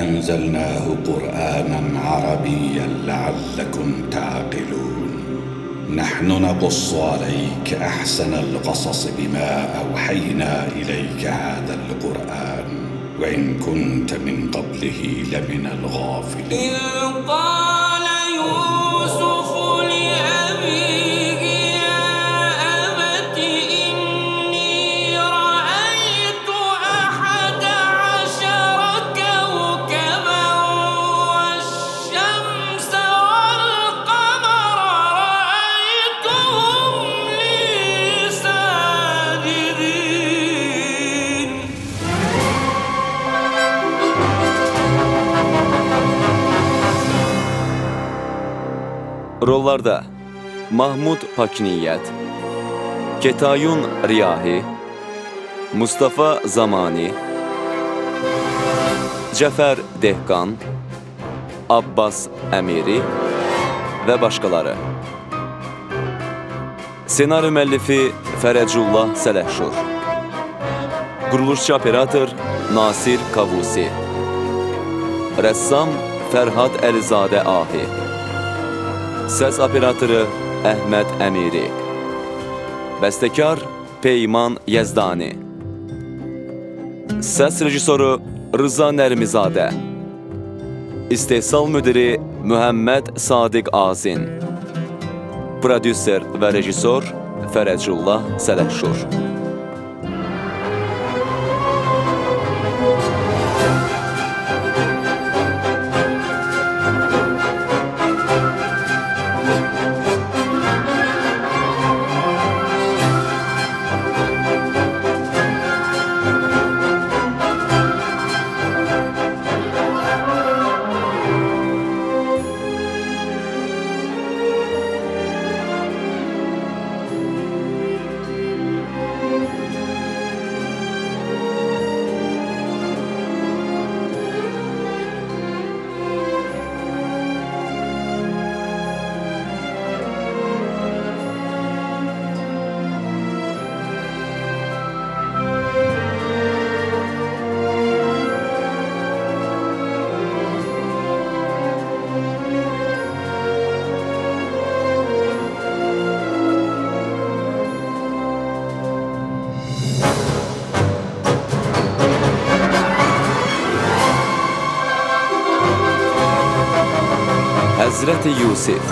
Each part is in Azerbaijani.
أنزلناه قرآنا عربيا لعلكم تعقلون نحن نقص عليك أحسن القصص بما أوحينا إليك هذا القرآن وإن كنت من قبله لمن الغافلين إذ قال يوسف لأبيه يا أبت إني رأيت 11 كوكبا والشمس والقمر رأيتهم لي ساجدين. Rollarda Mahmud Pakniyyət, Ketayun Riyahi, Mustafa Zamani, Cəfər Dehqan, Abbas Əmiri və başqaları. Senaryo müəllifi Fərəcullah Sələhşur. Quruluşçu operator Nasir Kavusi. Rəssam Fərhad Əlizadə Ahi. Səs operatoru Əhməd Əmiri. Bəstəkar Peyman Yəzdani. Səs rejissoru Rıza Nərmizadə. İstehsal müdiri Mühəmməd Sadiq Azin. Prodüser və rejissor Fərəcullah Sələhşur. Həzrəti Yusif.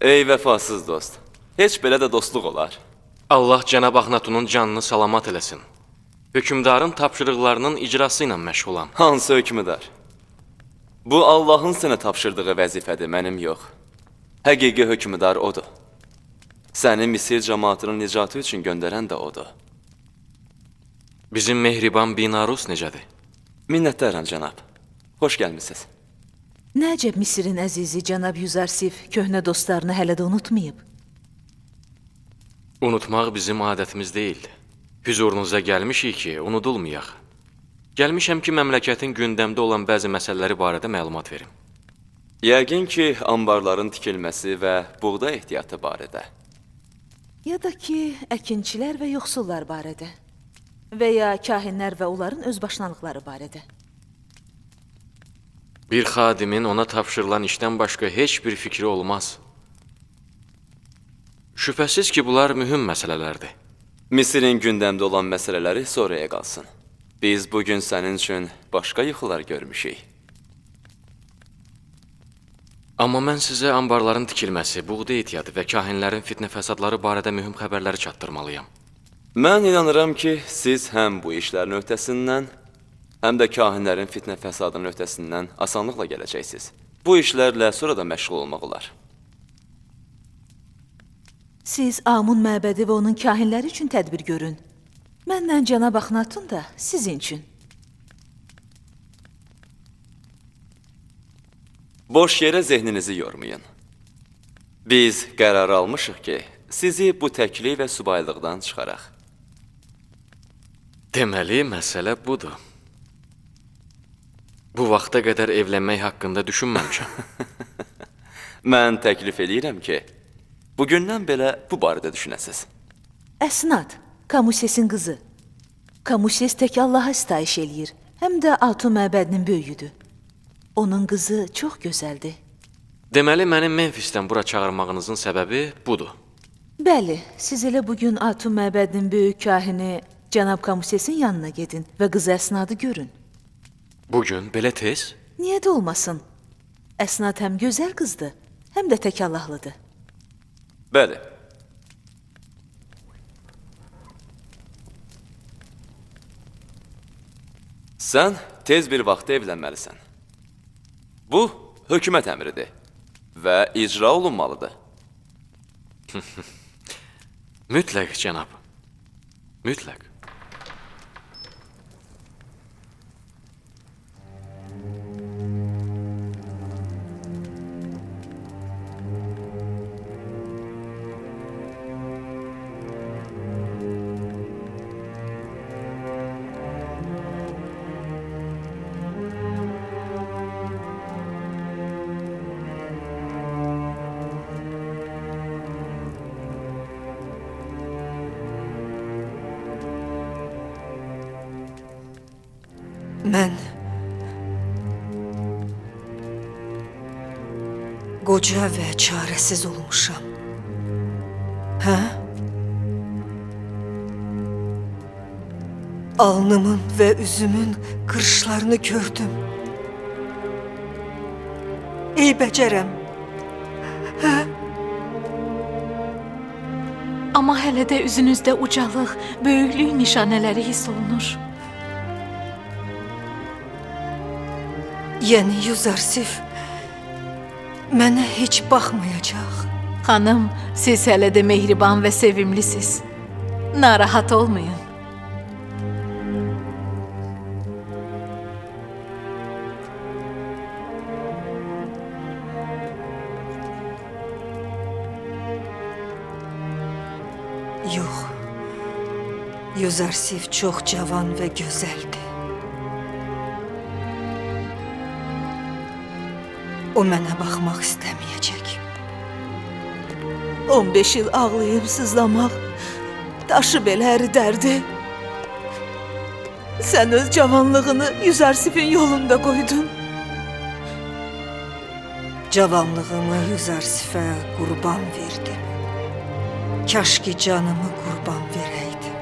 Ey vəfasız dost, heç belə də dostluq olar. Allah Cənab Axnatunun canını salamat eləsin. Hökümdarın tapşırıqlarının icrası ilə məşğulam. Hansı hökümdar? Bu Allahın sənə tapşırdığı vəzifədir, mənim yox. Həqiqi hökümdar odur. Səni Misir cəmaatının nicatı üçün göndərən də odur. Bizim mehriban binarus necədir? Minnətdaram cənab. Xoş gəlmisiniz. Nəcəb Misirin əzizi cənab Yuzarsif köhnə dostlarını hələ də unutmayıb. Unutmaq bizim adətimiz deyil. Hüzurunuza gəlmişik ki, unudulmayaq. Gəlmişəm ki, məmləkətin gündəmdə olan bəzi məsələləri barədə məlumat verim. Yəqin ki, anbarların tikilməsi və buğda ehtiyatı barədə. Ya da ki, əkinçilər və yoxsullar barədə. Və ya kahinlər və onların özbaşınalıqları barədə. Bir xadimin ona tapşırılan işdən başqa heç bir fikri olmaz. Şübhəsiz ki, bunlar mühüm məsələlərdir. Misirin gündəmdə olan məsələləri sonraya qalsın. Biz bugün sənin üçün başqa yuxular görmüşük. Amma mən sizə anbarların tikilməsi, buğda ehtiyatı və kahinlərin fitnə fəsadları barədə mühüm xəbərləri çatdırmalıyam. Mən inanıram ki, siz həm bu işlərin öhdəsindən, həm də kahinlərin fitnə fəsadının öhdəsindən asanlıqla gələcəksiniz. Bu işlərlə sonra da məşğul olmaq olar. Siz Amun məbədi və onun kahinləri üçün tədbir görün. Mənlə cənab Axnatun da sizin üçün. Boş yerə zehninizi yormayın. Biz qərar almışıq ki, sizi bu təklik və subaylıqdan çıxaraq. Deməli, məsələ budur. Bu vaxta qədər evlənmək haqqında düşünməmişəm. Mən təklif edirəm ki, bugündən belə bu barədə düşünəsiz. Əsnad, Kamusesin qızı. Kamuses tək Allaha sitayiş eləyir, həm də Atu məbədinin böyüyüdür. Onun qızı çox gözəldir. Deməli, mənim Memfisdən bura çağırmağınızın səbəbi budur. Bəli, siz elə bugün Atu məbədinin böyük kahini cənab Kamusesin yanına gedin və qızı Əsnadı görün. Bugün belə tez? Niyə də olmasın? Əsnad həm gözəl qızdır, həm də tək Allahlıdır. Bəli. Sən tez bir vaxtda evlənməlisən. Bu, hökumət əmridir və icra olunmalıdır. Mütləq, cənab. Mütləq. Mən qoca və çarəsiz olmuşam. Hə? Alnımın və üzümün qırışlarını gördüm. Ey bəcərəm. Hə? Amma hələ də üzünüzdə ucalıq, böyüklük nişanələri hiss olunur. Yəni Yuzarsif mənə heç baxmayacaq. Xanım, siz hələ də mehriban və sevimlisiz. Narahat olmayın. Yox, Yuzarsif çox cavan və gözəldir. O mənə baxmaq istəməyəcək. 15 il ağlayıb sızlamaq, daşı belə əridərdi. Sən öz cavanlığını Yuzarsifin yolunda qoydun. Cavanlığımı Yuzarsifə qurban verdim. Kaş ki canımı qurban verəydim.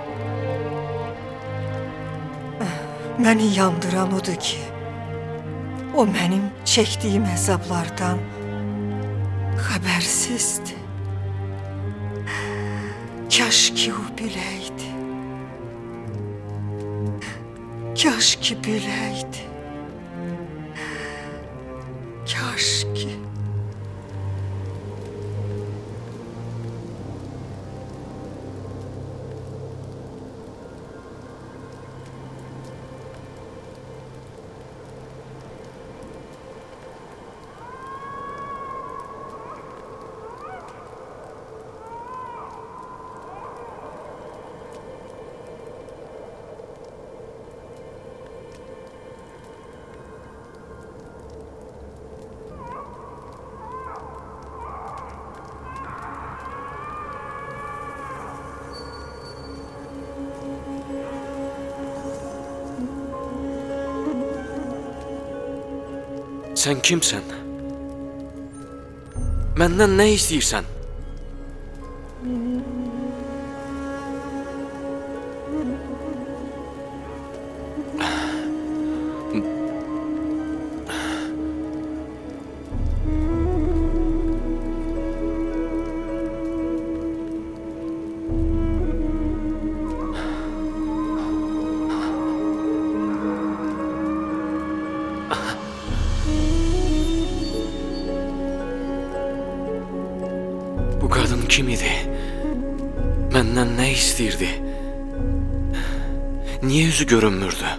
Məni yandıran odur ki, o mənim çəkdiyim əzablardan xəbərsizdir. Kaş ki o biləydi. Kaş ki biləydi. Kaş ki. Sən kimsən? Məndən nə istəyirsən? kim idi? Məndən nə istəyirdi? Niyə üzü görünmürdü?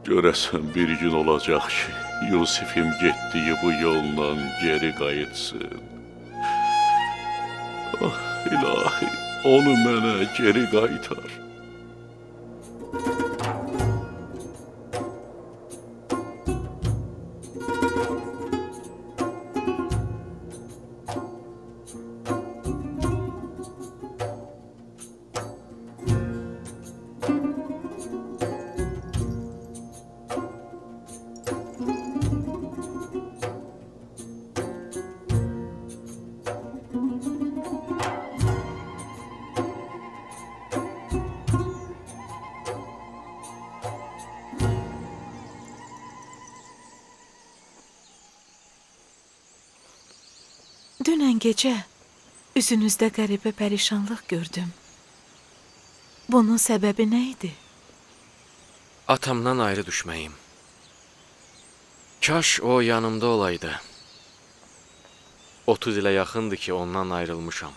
Görəsən bir gün olacaq ki, Yusifim getdiyi bu yolla geri qayıtsın. Ah, ilahi, onu mənə geri qaytar. Dünən gecə üzünüzdə qəribə pərişanlıq gördüm. Bunun səbəbi nə idi? Atamdan ayrı düşməyim. Kaş o yanımda olaydı. 30 ilə yaxındır ki, ondan ayrılmışam.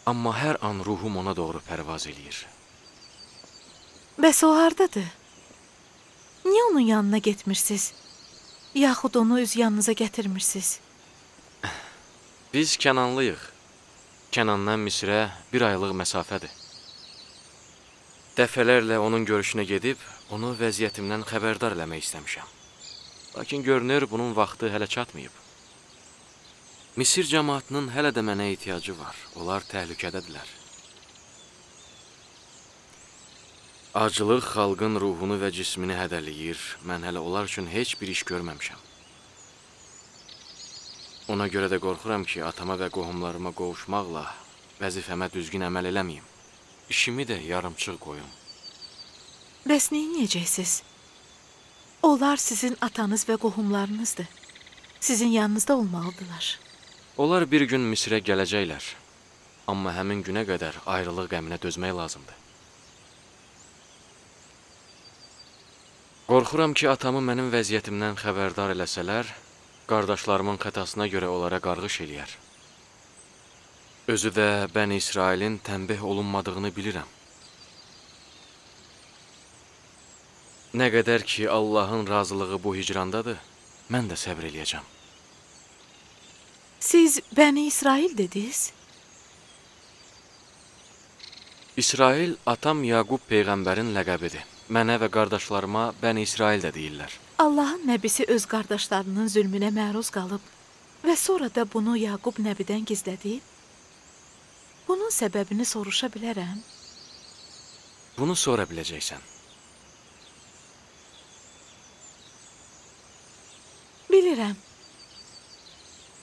Amma hər an ruhum ona doğru pərvaz eləyir. Bəs o hardadır? Niyə onun yanına getmirsiniz? Yaxud onu öz yanınıza gətirmirsiniz? Biz Kənanlıyıq. Kənandan Misrə 1 aylıq məsafədir. Dəfələrlə onun görüşünə gedib, onu vəziyyətimdən xəbərdar eləmək istəmişəm. Lakin görünür, bunun vaxtı hələ çatmayıb. Misir cəmaatının hələ də mənə ehtiyacı var. Onlar təhlükədədirlər. Acılıq xalqın ruhunu və cismini hədələyir. Mən hələ onlar üçün heç bir iş görməmişəm. Ona görə də qorxuram ki, atama və qohumlarıma qovuşmaqla vəzifəmə düzgün əməl eləməyim. İşimi də yarımçıq qoyum. Bəs neyniyəcəksiniz? Onlar sizin atanız və qohumlarınızdır. Sizin yanınızda olmalıdırlar. Onlar bir gün Misrə gələcəklər. Amma həmin günə qədər ayrılıq qəminə dözmək lazımdır. Qorxuram ki, atamı mənim vəziyyətimdən xəbərdar eləsələr, qardaşlarımın xətasına görə onlara qarğış eləyər. Özü də Bəni İsrailin tənbih olunmadığını bilirəm. Nə qədər ki, Allahın razılığı bu hicrandadır, mən də səbr eləyəcəm. Siz Bəni İsrail dediniz? İsrail, atam Yaqub Peyğəmbərin ləqəbidir. Mənə və qardaşlarıma Bəni İsrail də deyirlər. Allahın nəbisi öz qardaşlarının zülmünə məruz qalıb və sonra da bunu Yaqub nəbidən gizlədib. Bunun səbəbini soruşa bilərəm. Bunu sonra biləcəksən. Bilirəm.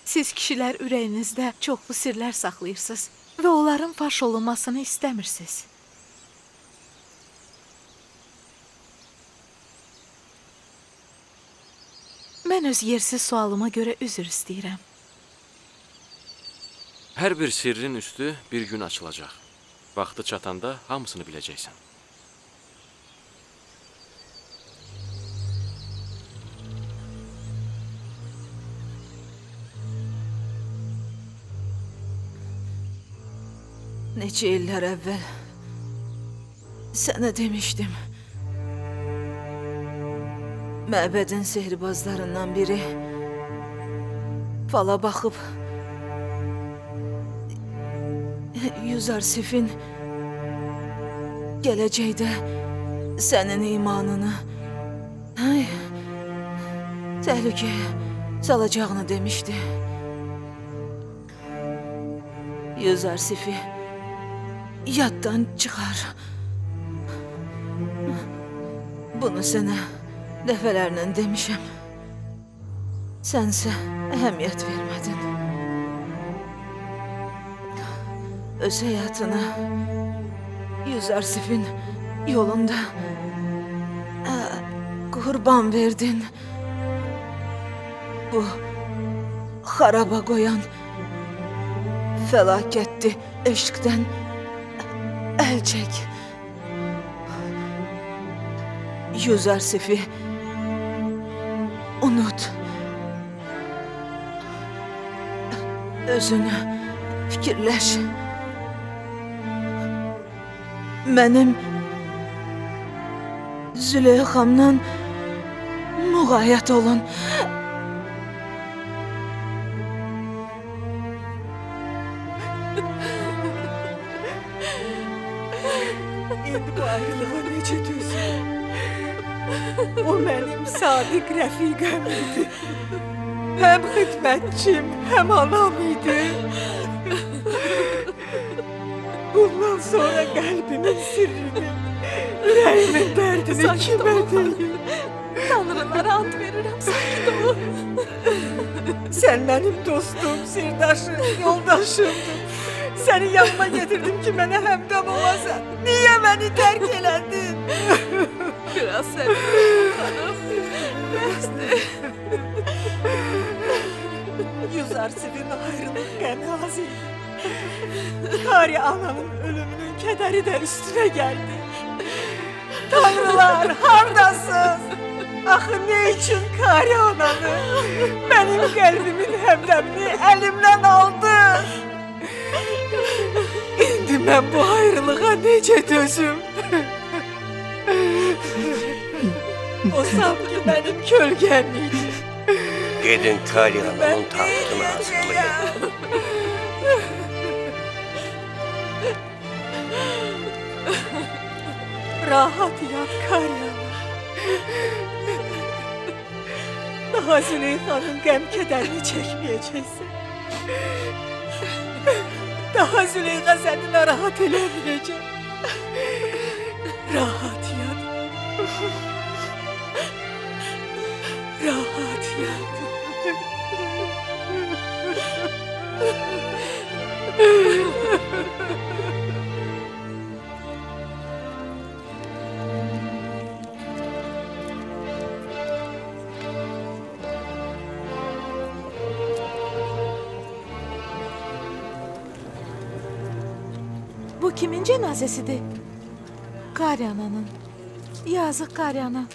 Siz kişilər ürəyinizdə çoxlu sirlər saxlayırsınız və onların faş olunmasını istəmirsiniz. Mən öz yersiz sualıma görə üzr istəyirəm. Hər bir sirrin üstü bir gün açılacaq. Vaxtı çatanda hamısını biləcəksən. Neçə illər əvvəl sənə demişdim. Məbədin sehirbazlarından biri fala baxıb Yuzarsifin gələcəkdə sənin imanını təhlükəyə salacağını demişdi. Yuzarsifi yaddan çıxar. Bunu sənə dəfələrlə demişəm. Sənsə əhəmiyyət vermədin. Öz həyatını Yuzarsifin yolunda qurban verdin. Bu xaraba qoyan fəlakətli eşqdən əl çək. Yuzarsifi unut. Özünü fikirləş. Mənim Züleyxamdan müğayət olun. İndi bu ayrılığa necə dözüm? O mənim sadiq rəfiqəm idi. Həm xidmətçim, həm anam idi. Bundan sonra qəlbimin sirrini, ürəyimin dərdini kimə deyim? Tanrılara ant verirəm, sakit ol. Sən mənim dostum, sirdaşım, yoldaşımdın. Səni yanıma getirdim ki, mənə həmdəm olasan. Niyə məni tərk elədin? Biraz səbir ol, xanım. Bəsdir. Yalnız Arsif'in ayrılık qəmi az idi. Kari ananın ölümünün kədəri də üstünə gəldi. Tanrılar, hardasınız? Axı ne üçün Kari ananı, mənim qəlbimin həmdəmini əlimdən aldın? İndi mən bu ayrılığa necə dözüm? O sanki mənim kölgəm idi. Gedin Kari ananın tahtını hazırlayın. Rahat yat Kari ana. Daha Züleyxanın qəm-kədərini çəkməyəcəksən. Daha Züleyxa səni narahat eləməyəcək. Rahat yat. Rahat yat. Bu kimin cənazəsidir? Kari ananın. Yazıq Kari ana.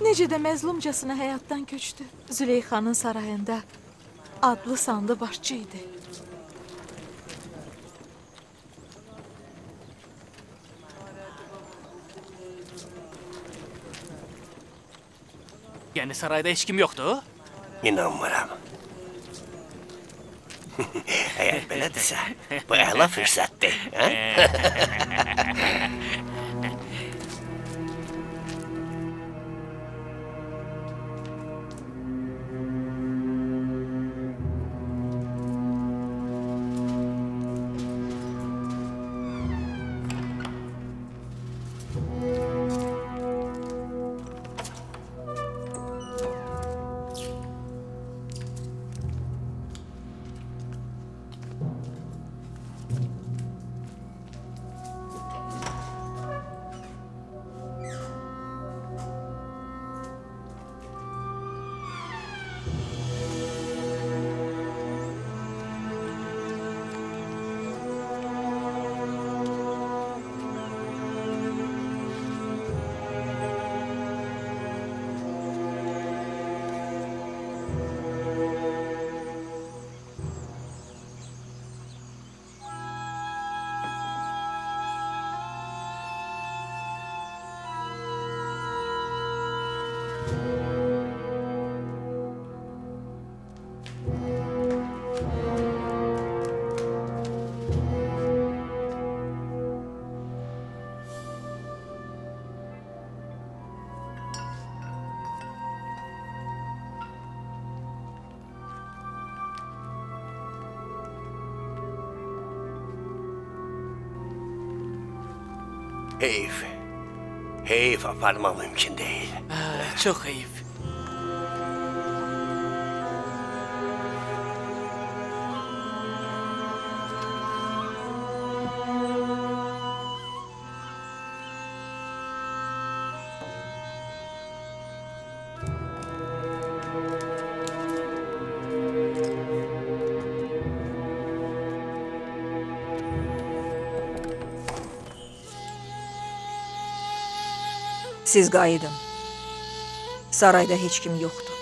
Necə də məzlumcasına həyatdan köçdü. Züleyxanın sarayında adlı sanlı başçı idi. Yəni sarayda heç kim yoxdur? İnanmıram. Eğer belədirsə, bu əla fürsətdir. Heyif. Heyif aparma mümkün değil. Çox heyif. Siz qayıdın. Sarayda heç kim yoxdur.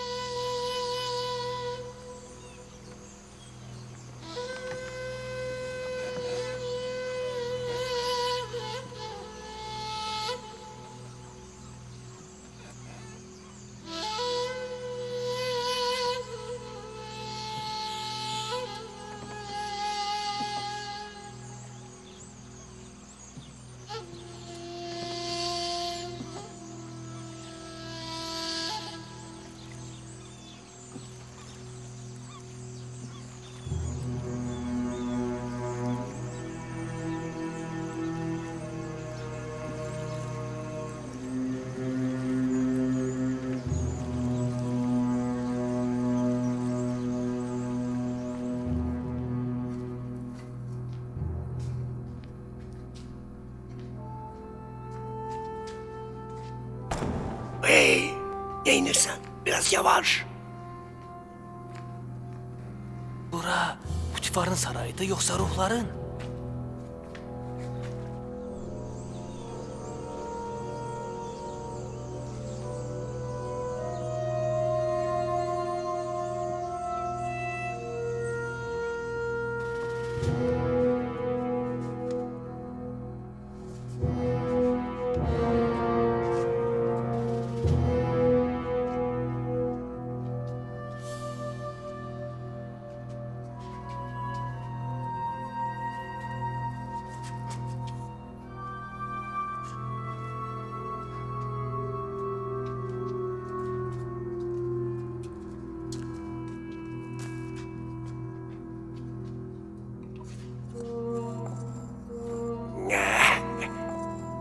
Hey, ne inirsen? Biraz yavaş. küffarın sarayıdır, yoxsa ruhların?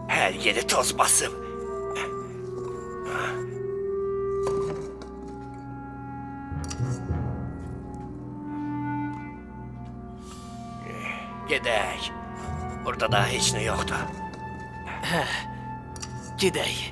Her yeri toz basıb. Gedək. Burada da heç nə yoxdur. Gedək.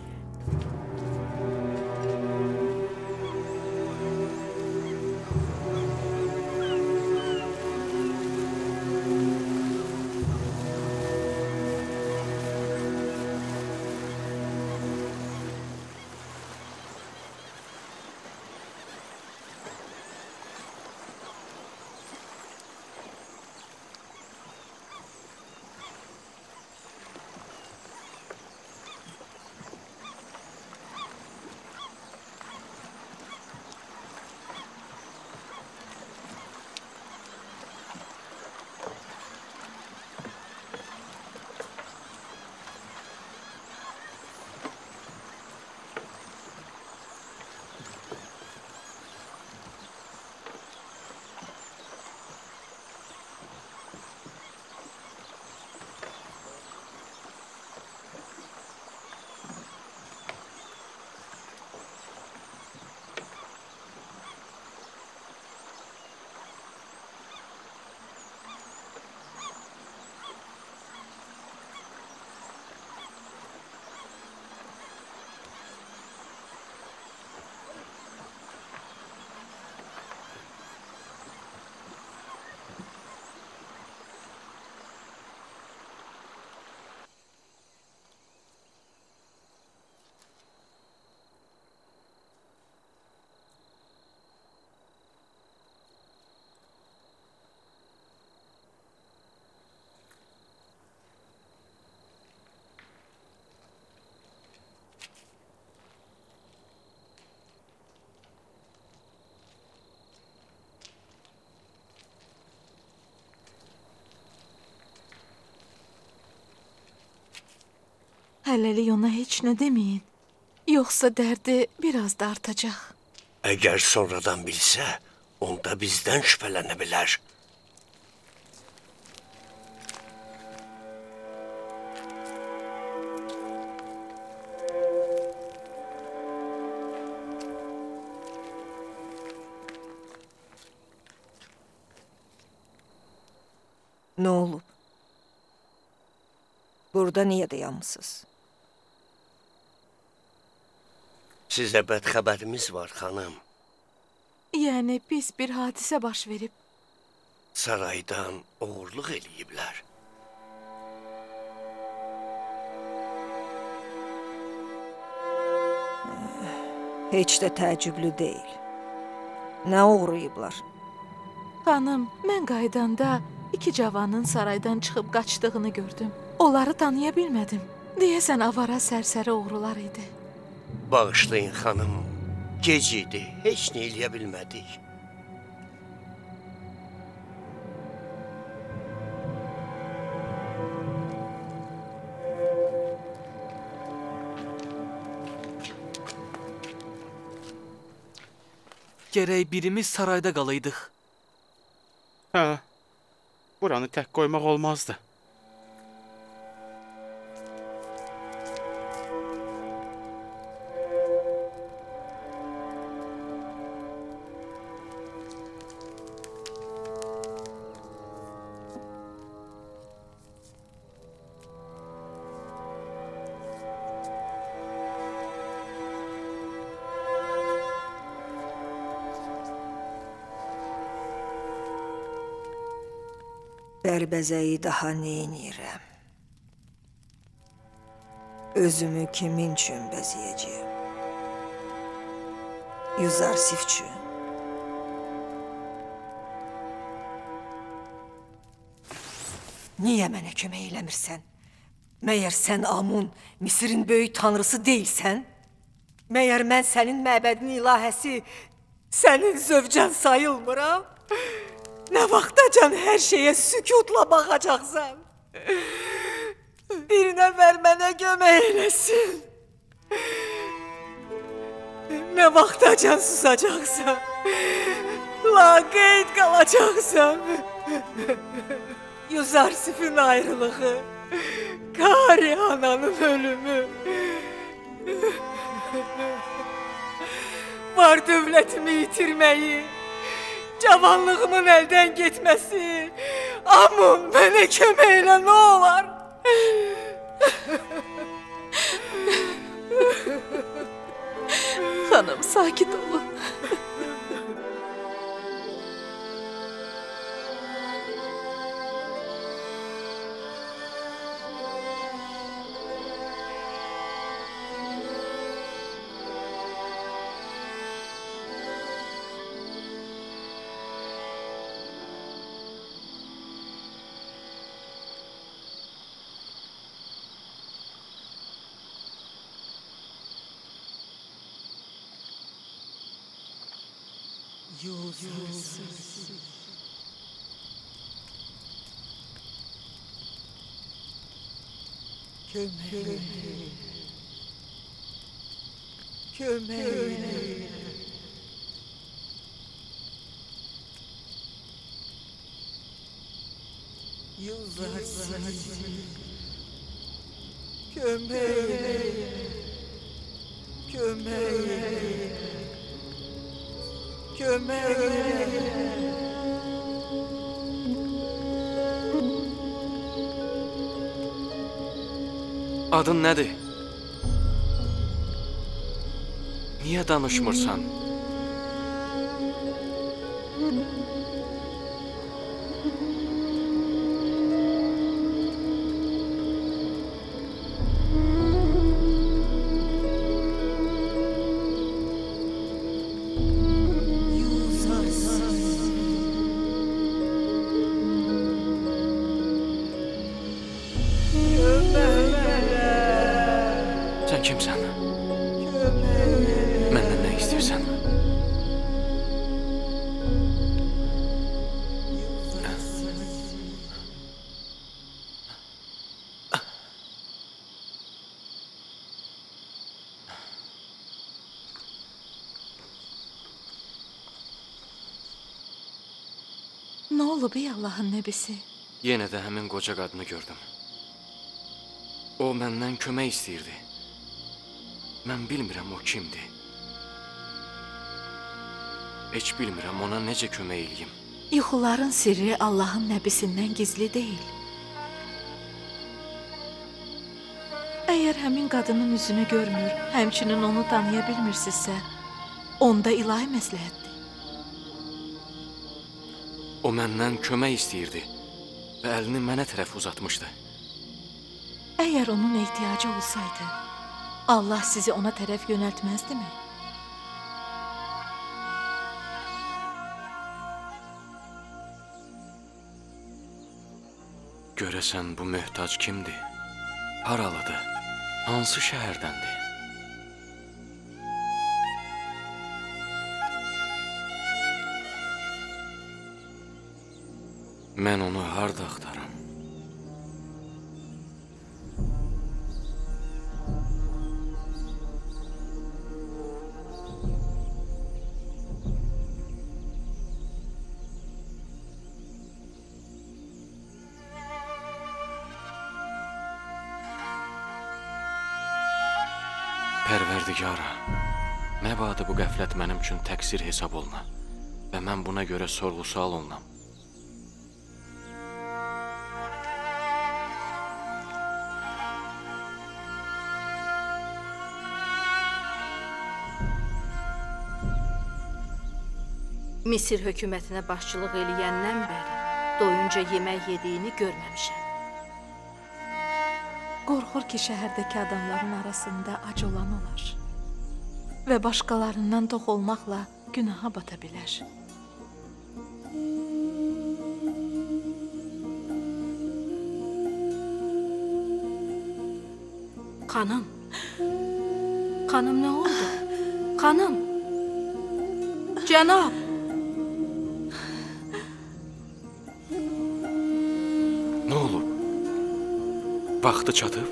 Hələlik ona heç nə deməyin. Yoxsa dərdi biraz da artacaq. Əgər sonradan bilsə, onda bizdən şübhələnə bilər. Nə olub? Burada niyə dayanmısınız? Sizə bədxəbərimiz var, xanım. Yəni pis bir hadisə baş verib. Saraydan oğurluq eləyiblər. Heç də təəccüblü deyil. Nə uğrayıblar? Xanım, mən qaydanda 2 cavanın saraydan çıxıb qaçdığını gördüm. Onları tanıya bilmədim. Deyəsən avara sərsəri oğrular idi. Bağışlayın, xanım. Gec idi, heç nə eləyə bilmədik. Gərək birimiz sarayda qalaydıq. Hə, buranı tək qoymaq olmazdı. Bərbəzəyi daha neynirəm? Özümü kimin üçün bəzəyəcəyəm? Yuzarsif üçün. Niyə mənə kömək eləmirsən? Məyər sən Amun, Misirin böyük tanrısı deyilsən? Məyər mən sənin məbədin ilahəsi, sənin zövcən sayılmıram? Nə vaxtacan hər şeyə sükutla baxacaqsan? Bir nəfər mənə kömək eləsin. Nə vaxtacan susacaqsan? Laqeyd qalacaqsan. Yuzarsifin ayrılığı, Kari ananın ölümü, var dövlətimi itirməyi, cavanlığımın əldən getməsi, Amun mənə kömək elə nə olar? Xanım, sakit olun. Adın nədir? Niyə danışmırsan? Sən kimsən? Məndən nə istəyirsən? Nə olub ey Allahın nəbisi? Yenə də həmin qoca qadını gördüm. O məndən kömək istəyirdi. Mən bilmirəm o kimdir. Heç bilmirəm ona necə kömək eləyim. Yuxuların sirri Allahın nəbisindən gizli deyil. Əgər həmin qadının üzünü görmür, həmçinin onu tanıya bilmirsinizsə, onda ilahi məsləhətdir. O məndən kömək istəyirdi və əlini mənə tərəf uzatmışdı. Əgər onun ehtiyacı olsaydı, Allah sizi ona tərəf yönəltməzdimi? Görəsən bu möhtac kimdir? Haralıdır? Hansı şəhərdəndir? Mən onu harda axtarım? Pərverdigara, məbadə bu qəflət mənim üçün təqsir hesab oluna və mən buna görə sorğu-sual olunam. Misir hökumətinə başçılıq eləyəndən bəri doyunca yemək yediyini görməmişəm. Qorxur ki, şəhərdəki adamların arasında ac olan olar və başqalarından tox olmaqla günaha bata bilər. Xanım, xanım nə oldu? Xanım, cənab. Nə olub? Vaxtı çatıb?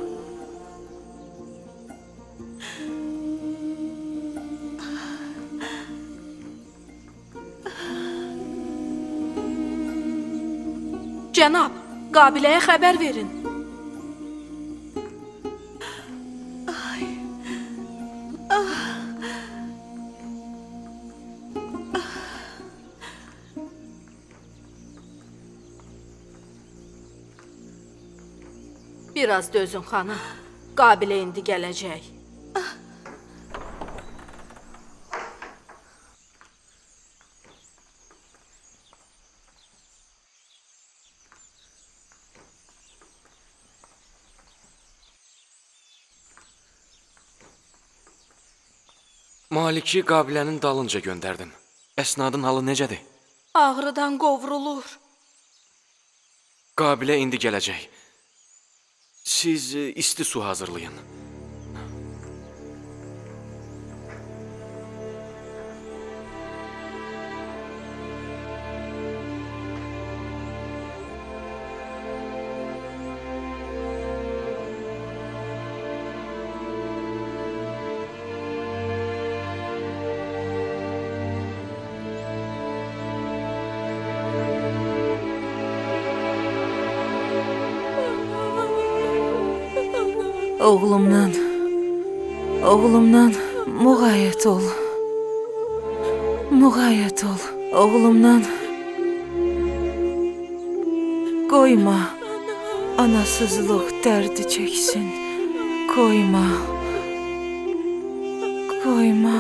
Cənab, Qabiləyə xəbər verin. Biraz dözün, xanım. Qabilə indi gələcək. Maliki Qabilənin dalınca göndərdim. Əsnadın halı necədir? Ağrıdan qovrulur. Qabilə indi gələcək. Siz isti su hazırlayın. Oğlumdan müğayət ol. Müğayət ol, oğlumdan. Qoyma, anasızlıq dərdi çəksin. Qoyma, qoyma.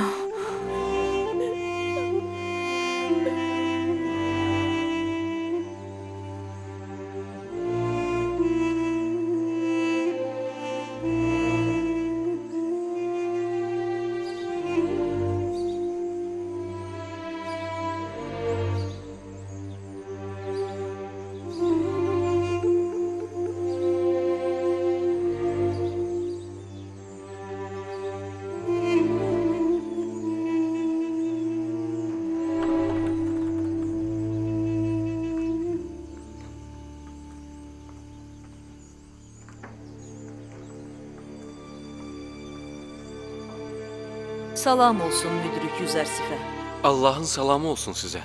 Salam olsun müdrik Yüzərsifə. Allahın salamı olsun sizə.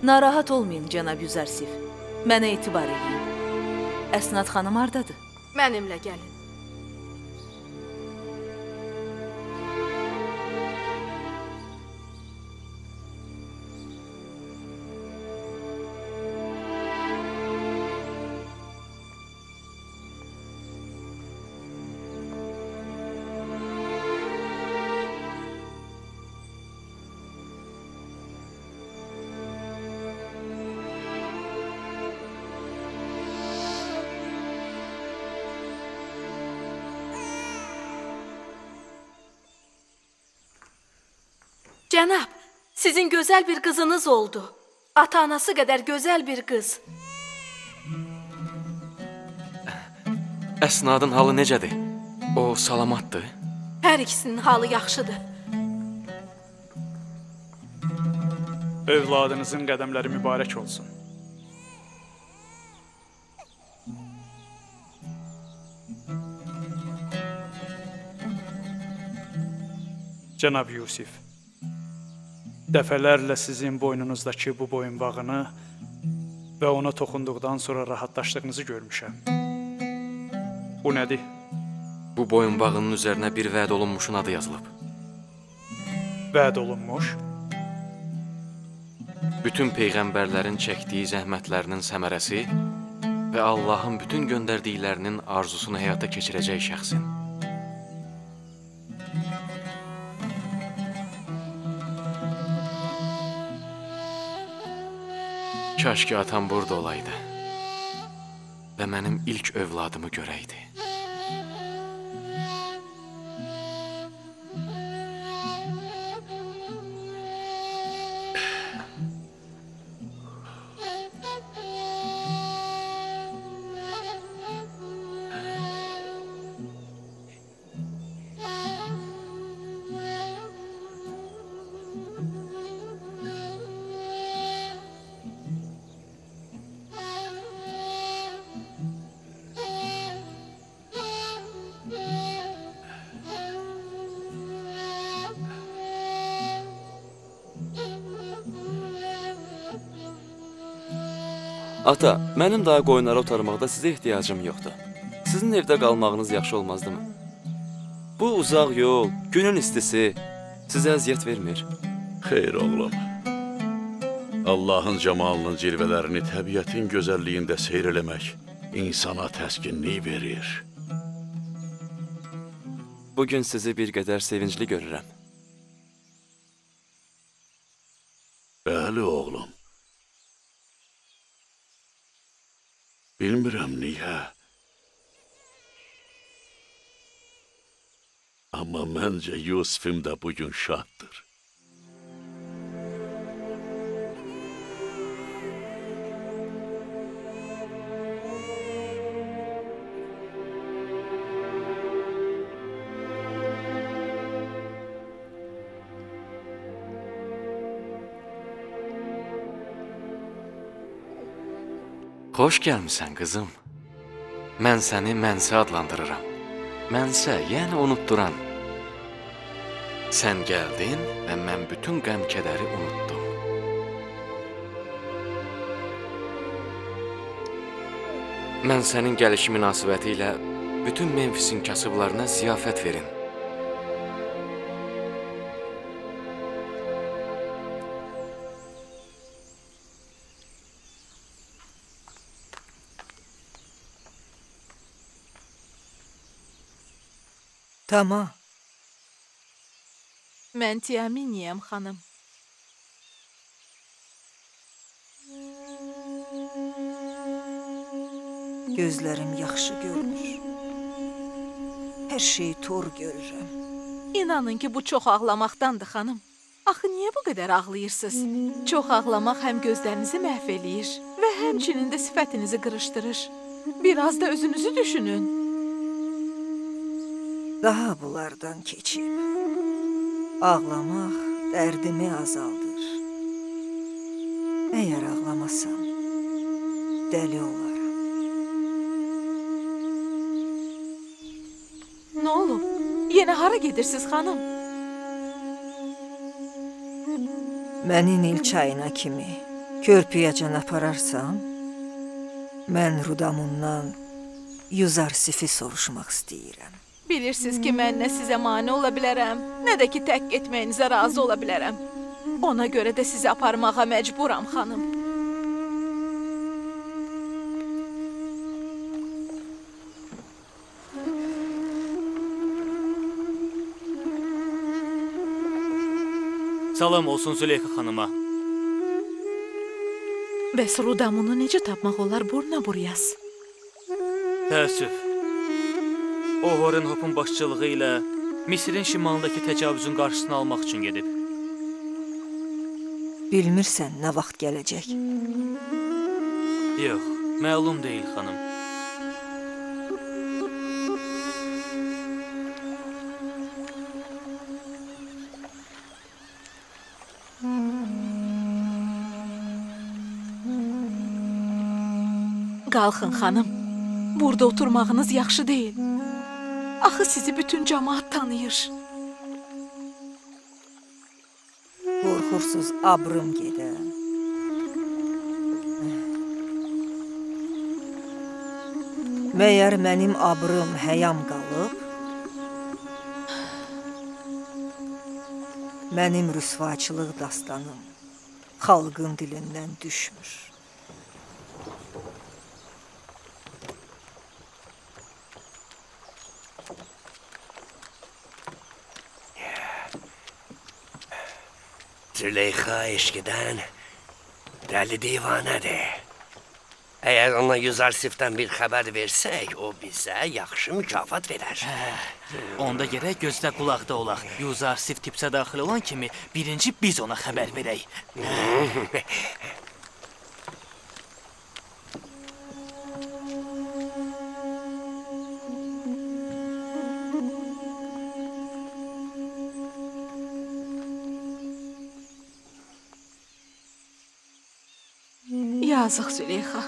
Narahat olmayın, cənab Yüzərsif. Mənə etibar edin. Əsnad xanım hardadır? Mənimlə gəlin. Cənab, sizin gözəl bir qızınız oldu. Ata-anası qədər gözəl bir qız. Əsnadın halı necədir? O salamatdır? Hər ikisinin halı yaxşıdır. Övladınızın qədəmləri mübarək olsun. Cənab Yusif, dəfələrlə sizin boynunuzdakı bu boyunbağını və ona toxunduqdan sonra rahatlaşdığınızı görmüşəm. Bu nədir? Bu boyunbağının üzərinə bir vəd olunmuşun adı yazılıb. Vəd olunmuş? Bütün peyğəmbərlərin çəkdiyi zəhmətlərinin səmərəsi və Allahın bütün göndərdiklərinin arzusunu həyata keçirəcək şəxsin. Kaş ki atam burada olaydı və mənim ilk övladımı görəydi. Ata, mənim daha qoyunları otarmaqda sizə ehtiyacım yoxdur. Sizin evdə qalmağınız yaxşı olmazdımı? Bu uzaq yol, günün istisi sizə əziyyət vermir. Xeyr oğlum. Allahın camalının cilvələrini təbiətin gözəlliyində seyr eləmək insana təskinlik verir. Bugün sizi bir qədər sevincli görürəm. Bəli oğlum. Bilmirəm niyə. Amma məncə Yusifim də bugün şaddır. Xoş gəlmisən, qızım. Mən səni Mənsə adlandırıram. Mənsə, yəni unutduran. Sən gəldin və mən bütün qəm-kədəri unutdum. Mən sənin gəlişi münasibəti ilə bütün Memfisin kasıblarına ziyafət verin. Tamam. Mən Tiaminiyəm, xanım. Gözlərim yaxşı görmür. Hər şeyi tor görürəm. İnanın ki, bu çox ağlamaqdandır, xanım. Axı, niyə bu qədər ağlayırsınız? Çox ağlamaq həm gözlərinizi məhv eləyir və həmçinin də sifətinizi qırışdırır. Biraz da özünüzü düşünün. Daha bunlardan keçib. Ağlamaq dərdimi azaldır. Əgər ağlamasam, dəli olaram. Nə olub? Yenə hara gedirsiniz, xanım? Məni Nil çayına kimi körpüyəcən apararsam, mən Rudamundan Yuzarsif'i soruşmaq istəyirəm. Bilirsiniz ki, mən nə sizə mane ola bilərəm, nə də ki, tək etməyinizə razı ola bilərəm. Ona görə də sizi aparmağa məcburam, xanım. Salam olsun Züleyxa xanıma. Bəs Rudamunu necə tapmaq olar burna-buryas? Təəssüf. O Horenhopun başçılığı ilə Misirin şimalındakı təcavüzün qarşısını almaq üçün gedib. Bilmirsən nə vaxt gələcək? Yox, məlum deyil, xanım. Qalxın, xanım. Burada oturmağınız yaxşı deyil. Axı sizi bütün cəmaat tanıyır. Qorxursuz abrım gedə. Məyər mənim abrım həyam qalıb? Mənim rüsvaçılıq dastanım xalqın dilindən düşmür. Züleyxa eşkidən Dəli divanədir. Əgər ona Yüzarsifdən bir xəbər versək, o bizə yaxşı mükafat verər. Onda gərək gözdə qulaqda olaq. Yuzarsif tipsə daxil olan kimi birinci biz ona xəbər verək. Yazıq Züleyxa.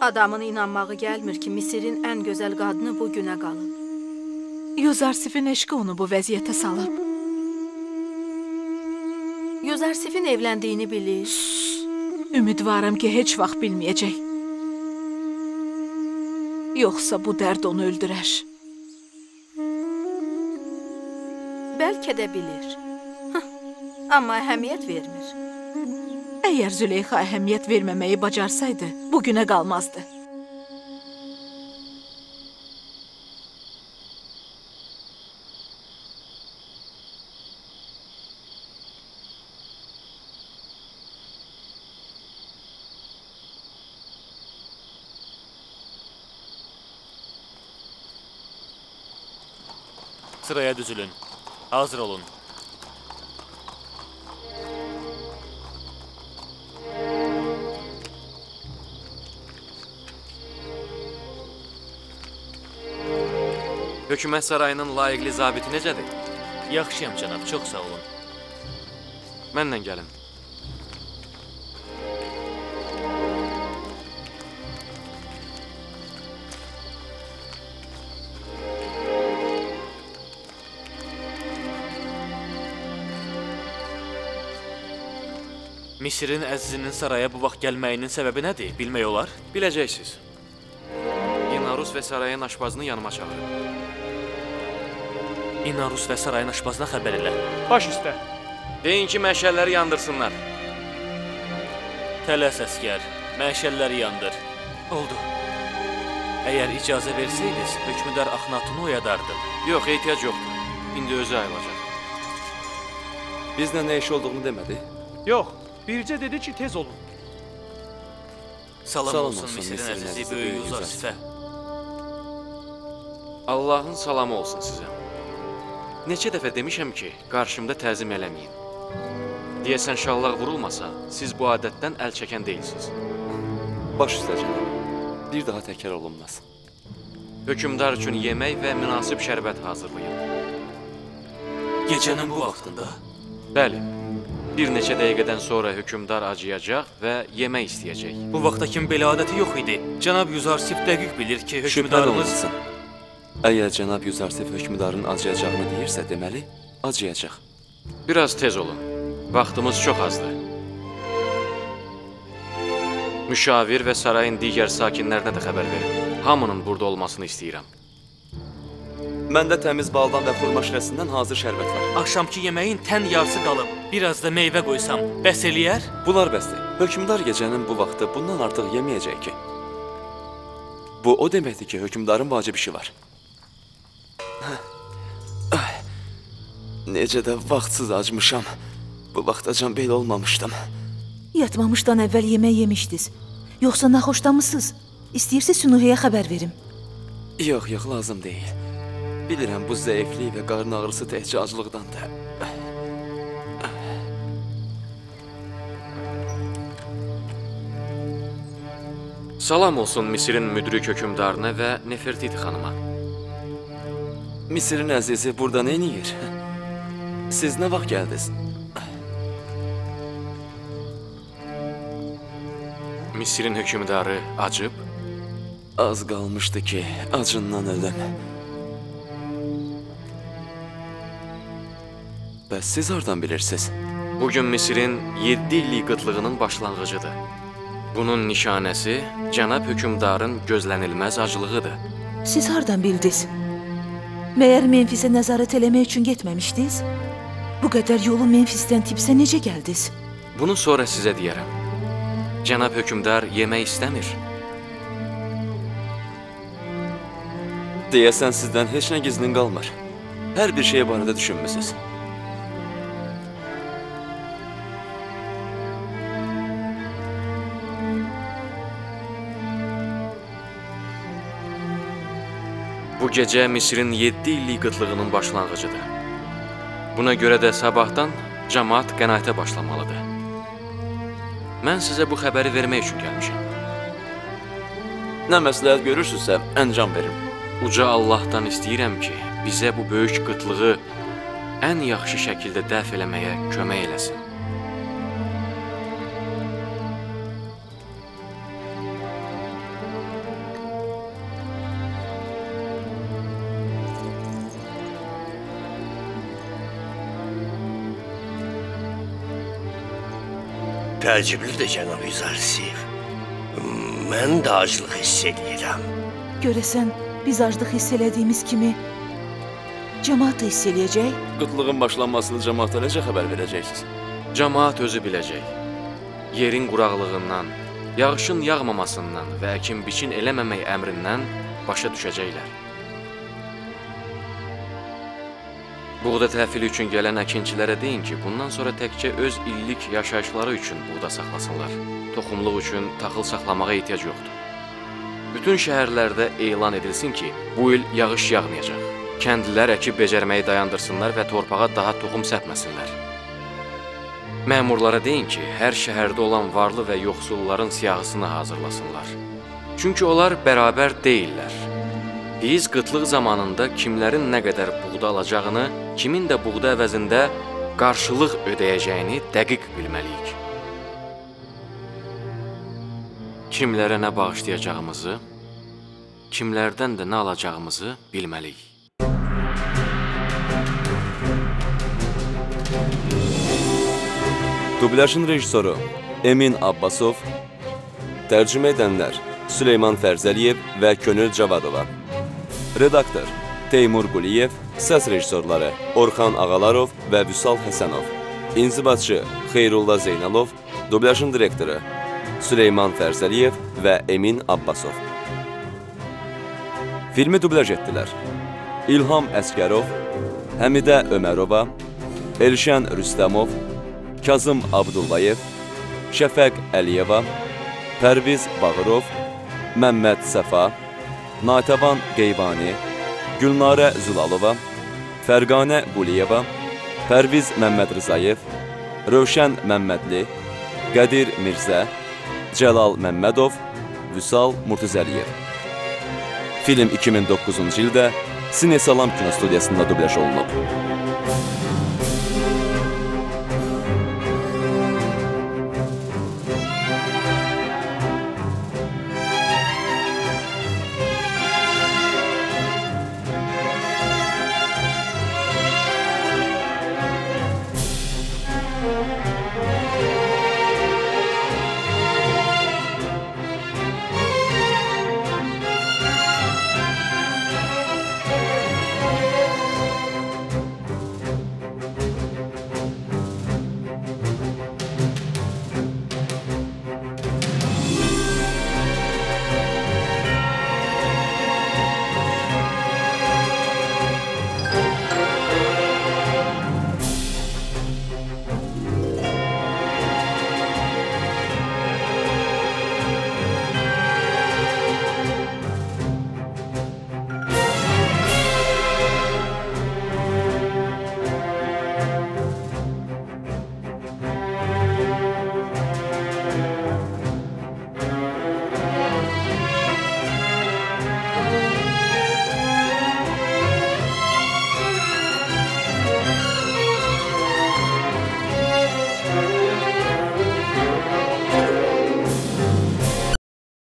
Adamın inanmağı gəlmir ki, Misirin ən gözəl qadını bu günə qalıb. Yuzarsifin eşqi onu bu vəziyyətə salıb. Yuzarsifin evləndiyini bilir. Ümidvaram ki, heç vaxt bilməyəcək. Yoxsa bu dərd onu öldürər. Bəlkə də bilir. Amma əhəmiyyət vermir. Əgər Züleyxa əhəmiyyət verməməyi bacarsaydı, bugünə qalmazdı. Sıraya düzülün. Hazır olun. Hökumət sarayının layiqli zabiti necədir? Yaxşıyam cənab, çox sağ olun. Mənlə gəlin. Misirin əzizinin saraya bu vaxt gəlməyinin səbəbi nədir? Bilmək olar? Biləcəksiniz. İnarus və sarayın aşpazını yanıma çağırın. İnarus və sarayın aşpazına xəbər elə. Baş üstə. Deyin ki, məşəlləri yandırsınlar. Tələs əskər, məşəlləri yandır. Oldu. Əgər icazə versəydiniz, hökmüdar Axnatunu oyadardım. Yox, ehtiyac yoxdur. İndi özü ayılacaq. Bizlə nə iş olduğunu demədi. Yox, bircə dedi ki, tez olun. Salam olsun Misirin əzizi böyük Yuzarsifə. Allahın salamı olsun sizə. Neçə dəfə demişəm ki, qarşımda təzim eləməyin. Deyəsən şallaq vurulmasa, siz bu adətdən əl çəkən deyilsiniz. Baş üstə cənab. Bir daha təkrar olunmaz. Hökümdar üçün yemək və münasib şərbət hazırlayın. Gecənin bu vaxtında? Bəli. Bir neçə dəqiqədən sonra hökümdar acıyacaq və yemək istəyəcək. Bu vaxta kimi belə adəti yox idi. Cənab Yuzarsif dəqiq bilir ki, Şübhən hökümdarımız... olmasın. Əgər cənab Yuzarsif hökmdarın acıyacağını deyirsə, deməli, acıyacaq. Biraz tez olun. Vaxtımız çox azdır. Müşavir və sarayın digər sakinlərinə də xəbər verin. Hamının burada olmasını istəyirəm. Məndə təmiz baldan və xurma şirəsindən hazır şərbət var. Axşamki yeməyin tən yarısı qalıb. Biraz da meyvə qoysam, bəs eləyər? Bunlar bəsdir. Hökmdar gecənin bu vaxtı bundan artıq yeməyəcək ki. Bu o deməkdir ki, hökmdarın vacib işi var. Necə də vaxtsız acmışam. Bu vaxtacan belə olmamışdım. Yatmamışdan əvvəl yemək yemişdiniz. Yoxsa naxoşdamısınız? İstəyirsiz Sünuhiyə xəbər verim. Yox, lazım deyil. Bilirəm, bu zəiflik və qarın ağrısı təhcə aclıqdandır. Salam olsun Misirin müdrik hökümdarına və Nefertiti xanıma. Misirin əzizi burada nə edir? Siz nə vaxt gəldiniz? Misirin hökümdarı acıb? Az qalmışdı ki, acından ölüm. Bəs siz hardan bilirsiniz? Bugün Misirin 7 illik qıtlığının başlanğıcıdır. Bunun nişanəsi cənab hökümdarın gözlənilməz aclığıdır. Siz hardan bildiniz? Məyər Memfisə nəzarət eləmək üçün getməmişdiniz? Bu qədər yolu Memfisdən Tipsə necə gəldiniz? Bunu sonra sizə deyərəm. Cənab hökümdar yemək istəmir. Deyəsən sizdən heç nə gizlin qalmır. Hər bir şey barədə düşünmüsünüz. Bu gecə Misirin 7 illik qıtlığının başlanğıcıdır. Buna görə də sabahdan cəmaət qənaətə başlamalıdır. Mən sizə bu xəbəri vermək üçün gəlmişəm. Nə məsləhət görürsünüzsə, əncam verin. Uca Allahdan istəyirəm ki, bizə bu böyük qıtlığı ən yaxşı şəkildə dəf eləməyə kömək eləsin. Təəccüblüdür, cənab Yüzarsif. Mən də aclıq hiss edirəm. Görəsən, biz aclıq hiss elədiyimiz kimi cəmaat da hiss eləyəcək? Qıtlığın başlanmasını cəmaata necə xəbər verəcəksiniz? Cəmaat özü biləcək. Yerin quraqlığından, yağışın yağmamasından və əkin-biçin eləməmək əmrindən başa düşəcəklər. Buğda təhvili üçün gələn əkinçilərə deyin ki, bundan sonra təkcə öz illik yaşayışları üçün buğda saxlasınlar. Toxumluq üçün taxıl saxlamağa ehtiyac yoxdur. Bütün şəhərlərdə elan edilsin ki, bu il yağış yağmayacaq. Kəndlilər əkib becərməyi dayandırsınlar və torpağa daha toxum səpməsinlər. Məmurlara deyin ki, hər şəhərdə olan varlı və yoxsulların siyahısını hazırlasınlar. Çünki onlar bərabər deyillər. Biz qıtlıq zamanında kimlərin nə qədər buğda alacağını, kimin də buğda əvəzində qarşılıq ödəyəcəyini dəqiq bilməliyik. Kimlərə nə bağışlayacağımızı, kimlərdən də nə alacağımızı bilməliyik. Dublyajın rejissoru Emin Abbasov, tərcümə edənlər Süleyman Fərzəliyev və Könül Cavadova. Redaktor Teymur Quliyev, səs rejissorları Orxan Ağalarov və Vüsal Həsənov. İnzibatçı Xeyrullah Zeynalov, dublyajın direktoru Süleyman Fərzəliyev və Emin Abbasov. Filmi dublyaj etdilər İlham Əskərov, Həmidə Ömərova, Elşən Rüstəmov, Kazım Abdullayev, Şəfəq Əliyeva, Pərviz Bağırov, Məmməd Səfa, Natəvan Qeyvani, Gülnarə Zülalova, Fərqanə Quliyeva, Pərviz Məmmədrızayev, Rövşən Məmmədli, Qədir Mirzə, Cəlal Məmmədov, Vüsal Murtuzəliyev. Film 2009-cu ildə Sinesalam kinostudiyasında dublyaj olunub.